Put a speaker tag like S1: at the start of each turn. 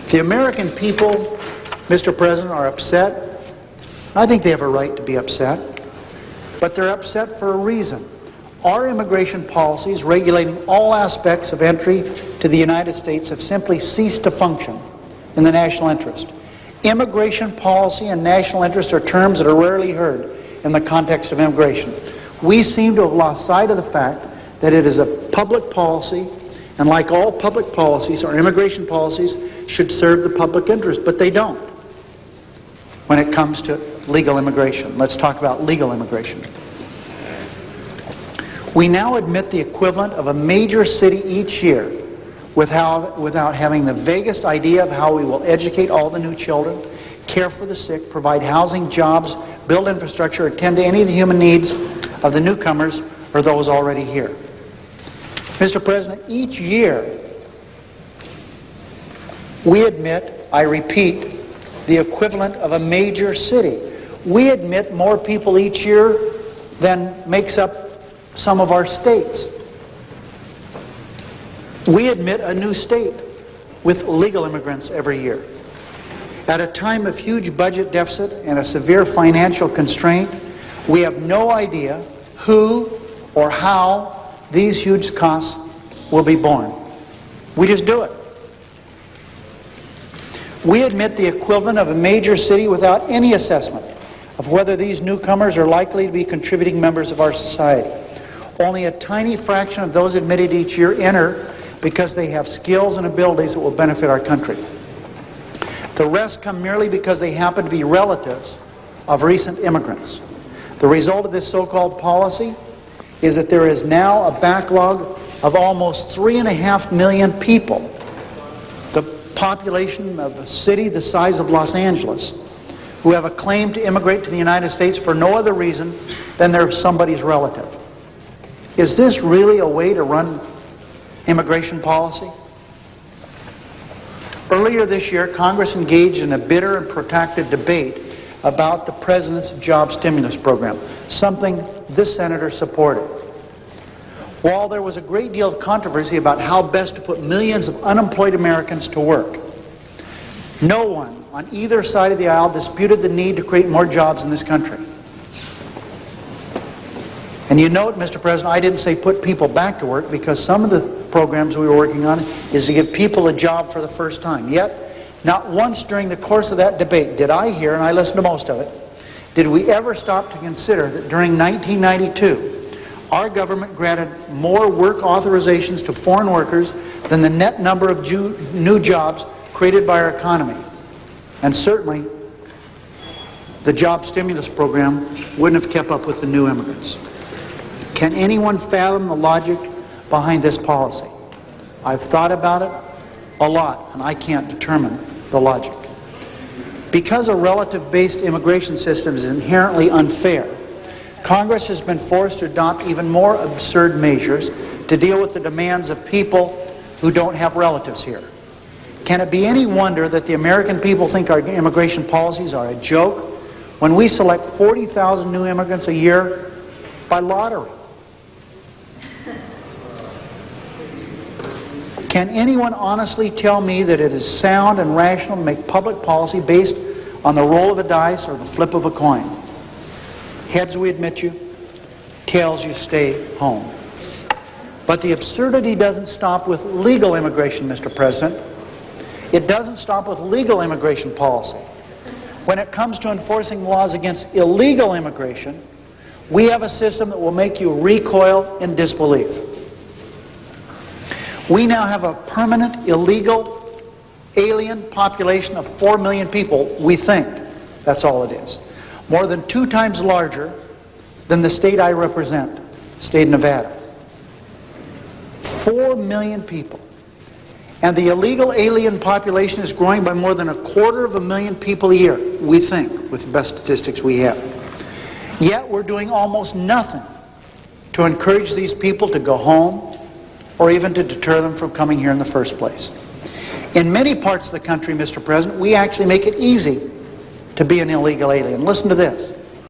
S1: The American people, Mr. President, are upset. I think they have a right to be upset, but they're upset for a reason. Our immigration policies regulating all aspects of entry to the United States have simply ceased to function in the national interest. Immigration policy and national interest are terms that are rarely heard in the context of immigration. We seem to have lost sight of the fact that it is a public policy, and like all public policies, our immigration policies should serve the public interest, but they don't when it comes to legal immigration. Let's talk about legal immigration. We now admit the equivalent of a major city each year without having the vaguest idea of how we will educate all the new children, care for the sick, provide housing, jobs, build infrastructure, attend to any of the human needs of the newcomers or those already here. Mr. President, each year we admit, I repeat, the equivalent of a major city. We admit more people each year than makes up some of our states. We admit a new state with legal immigrants every year. At a time of huge budget deficit and a severe financial constraint, we have no idea who or how these huge costs will be borne. We just do it. We admit the equivalent of a major city without any assessment of whether these newcomers are likely to be contributing members of our society. Only a tiny fraction of those admitted each year enter because they have skills and abilities that will benefit our country. The rest come merely because they happen to be relatives of recent immigrants. The result of this so-called policy is that there is now a backlog of almost 3.5 million people, the population of a city the size of Los Angeles, who have a claim to immigrate to the United States for no other reason than they're somebody's relative. Is this really a way to run immigration policy? Earlier this year, Congress engaged in a bitter and protracted debate about the President's job stimulus program, something this senator supported. While there was a great deal of controversy about how best to put millions of unemployed Americans to work, no one on either side of the aisle disputed the need to create more jobs in this country. And you note, Mr. President, I didn't say put people back to work, because some of the programs we were working on is to give people a job for the first time. Yet, not once during the course of that debate did I hear, and I listened to most of it, did we ever stop to consider that during 1992, our government granted more work authorizations to foreign workers than the net number of new jobs created by our economy. And certainly, the job stimulus program wouldn't have kept up with the new immigrants. Can anyone fathom the logic behind this policy? I've thought about it a lot, and I can't determine the logic. Because a relative-based immigration system is inherently unfair, Congress has been forced to adopt even more absurd measures to deal with the demands of people who don't have relatives here. Can it be any wonder that the American people think our immigration policies are a joke when we select 40,000 new immigrants a year by lottery? Can anyone honestly tell me that it is sound and rational to make public policy based on the roll of a dice or the flip of a coin? Heads, we admit you. Tails, you stay home. But the absurdity doesn't stop with legal immigration, Mr. President. It doesn't stop with legal immigration policy. When it comes to enforcing laws against illegal immigration, we have a system that will make you recoil in disbelief. We now have a permanent illegal alien population of 4 million people, we think. That's all it is. More than 2 times larger than the state I represent, the state of Nevada. 4 million people. And the illegal alien population is growing by more than 250,000 people a year, we think, with the best statistics we have. Yet we're doing almost nothing to encourage these people to go home or even to deter them from coming here in the first place. In many parts of the country, Mr. President, we actually make it easy to be an illegal alien. Listen to this.